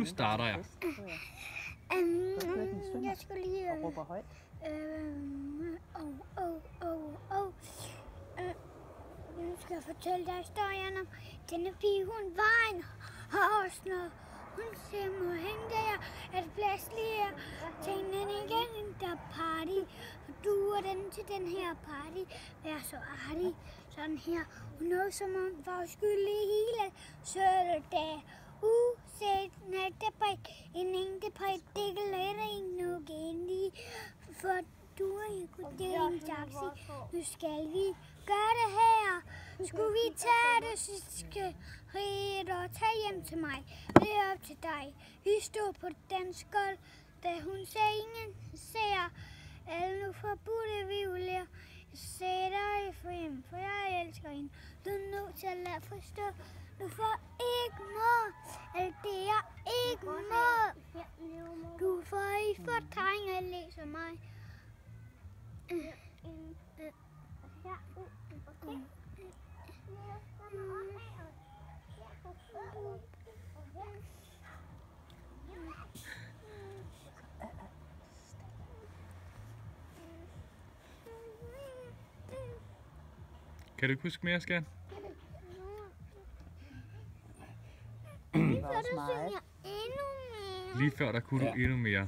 starter jeg. Jeg skulle lige... Og råber højt. Nu skal jeg fortælle dig historien om denne pige. Hun var en hårsnød. Hun simpelthen der, at pludselig er tingene igen, der er party. Og du er den til den her party. Vær så artig. Sådan her. Hun nåede som om var skyldig hele søndag. Usæt nattebrik. En enkelt det glæder ikke noget genlig. For du og jeg kunne dele en taxi. Nu skal vi gøre det her. Skulle vi tage det sidste ret og tage hjem til mig? Det er op til dig. Vi stod på dansk gulv, da hun sagde ingen ser. Alle nu forbudte violer. Jeg sagde dig for hjem, for jeg elsker hende. Du er nødt til at lade forstå. Du får ikke noget. Alt det er ikke noget. Du får ikke fortrænge at læse mig. Kan du ikke huske mere, skat? Lige før der synger endnu mere. Lige før der kunne du endnu mere.